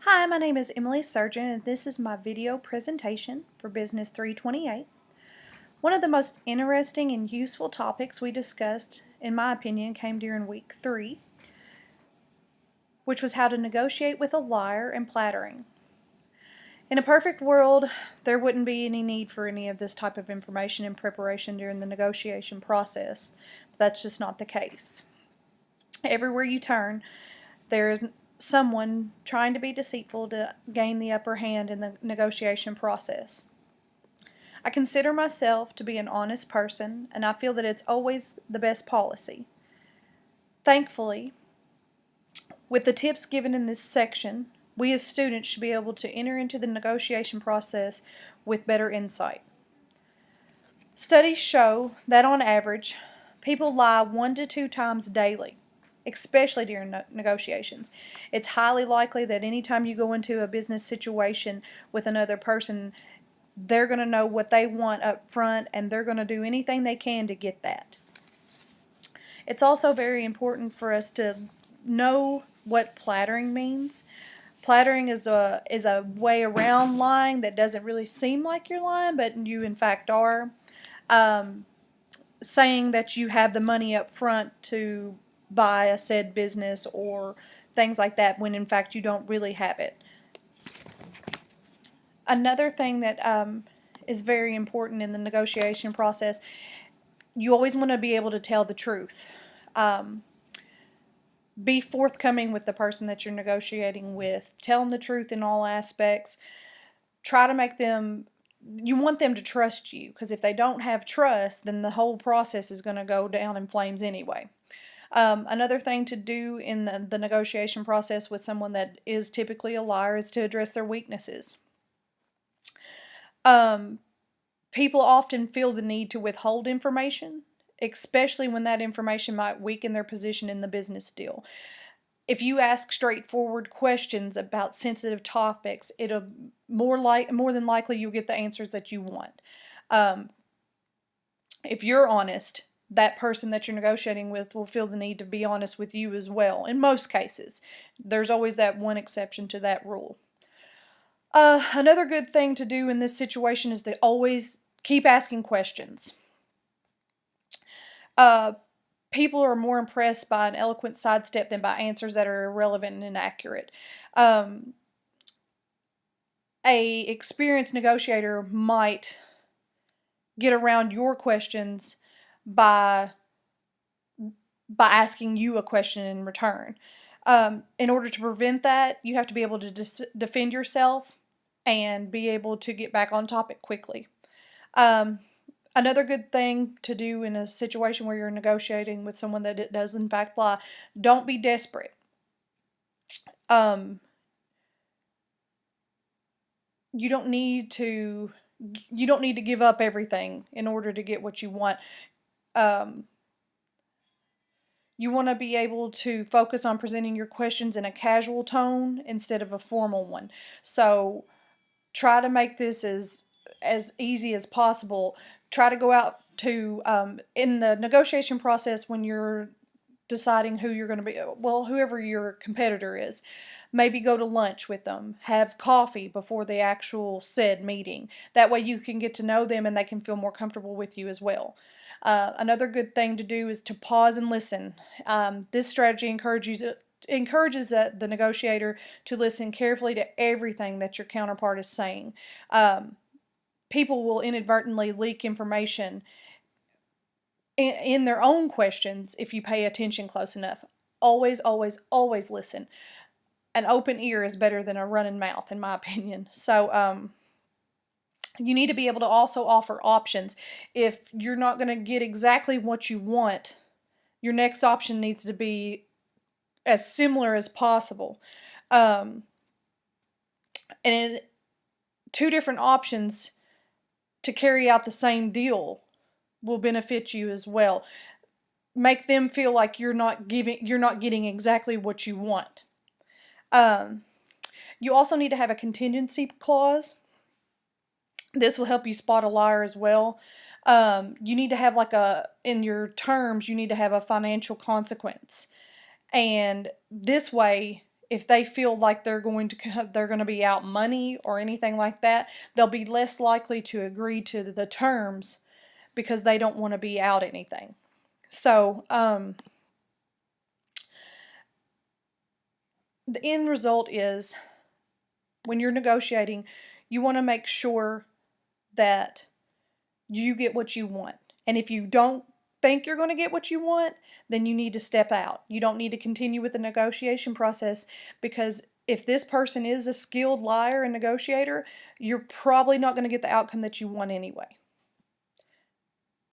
Hi, my name is Emily Surgeon, and this is my video presentation for Business 328. One of the most interesting and useful topics we discussed, in my opinion, came during week 3, which was how to negotiate with a liar and plattering. In a perfect world, there wouldn't be any need for any of this type of information in preparation during the negotiation process. That's just not the case. Everywhere you turn, there is someone trying to be deceitful to gain the upper hand in the negotiation process. I consider myself to be an honest person, and I feel that it's always the best policy. Thankfully, with the tips given in this section, we as students should be able to enter into the negotiation process with better insight. Studies show that on average, people lie 1 to 2 times daily, especially during negotiations. It's highly likely that anytime you go into a business situation with another person, they're going to know what they want up front, and they're going to do anything they can to get that. It's also very important for us to know what plattering means. Plattering is a way around lying that doesn't really seem like you're lying, but you in fact are. Saying that you have the money up front to buy a said business or things like that when in fact you don't really have it. Another thing that is very important in the negotiation process, you always want to be able to tell the truth. Be forthcoming with the person that you're negotiating with. Tell them the truth in all aspects. Try to make them, you want them to trust you, because if they don't have trust, then the whole process is going to go down in flames anyway. Another thing to do in the negotiation process with someone that is typically a liar is to address their weaknesses. People often feel the need to withhold information, especially when that information might weaken their position in the business deal. If you ask straightforward questions about sensitive topics, it'll more than likely you'll get the answers that you want. If you're honest, that person that you're negotiating with will feel the need to be honest with you as well. In most cases, there's always that one exception to that rule. Another good thing to do in this situation is to always keep asking questions. People are more impressed by an eloquent sidestep than by answers that are irrelevant and inaccurate. A experienced negotiator might get around your questions by asking you a question in return. In order to prevent that, you have to be able to defend yourself and be able to get back on topic quickly. Another good thing to do in a situation where you're negotiating with someone that it does in fact lie, don't be desperate. You don't need to give up everything in order to get what you want. You want to be able to focus on presenting your questions in a casual tone instead of a formal one. So try to make this as easy as possible. Try to go out to, in the negotiation process when you're deciding who you're going to be, well, whoever your competitor is, maybe go to lunch with them, have coffee before the actual said meeting. That way you can get to know them and they can feel more comfortable with you as well. Another good thing to do is to pause and listen. This strategy encourages the negotiator to listen carefully to everything that your counterpart is saying. People will inadvertently leak information in their own questions if you pay attention close enough. Always, always, always listen. An open ear is better than a running mouth, in my opinion. So, you need to be able to also offer options. If you're not going to get exactly what you want, your next option needs to be as similar as possible. And two different options to carry out the same deal will benefit you as well. Make them feel like you're not getting exactly what you want. You also need to have a contingency clause. This will help you spot a liar as well. You need to have in your terms, you need to have a financial consequence. And this way, if they feel like they're going to be out money or anything like that, they'll be less likely to agree to the terms because they don't want to be out anything. So the end result is, when you're negotiating, you want to make sure that you get what you want. And if you don't think you're going to get what you want, then you need to step out. You don't need to continue with the negotiation process, because if this person is a skilled liar and negotiator, you're probably not going to get the outcome that you want anyway.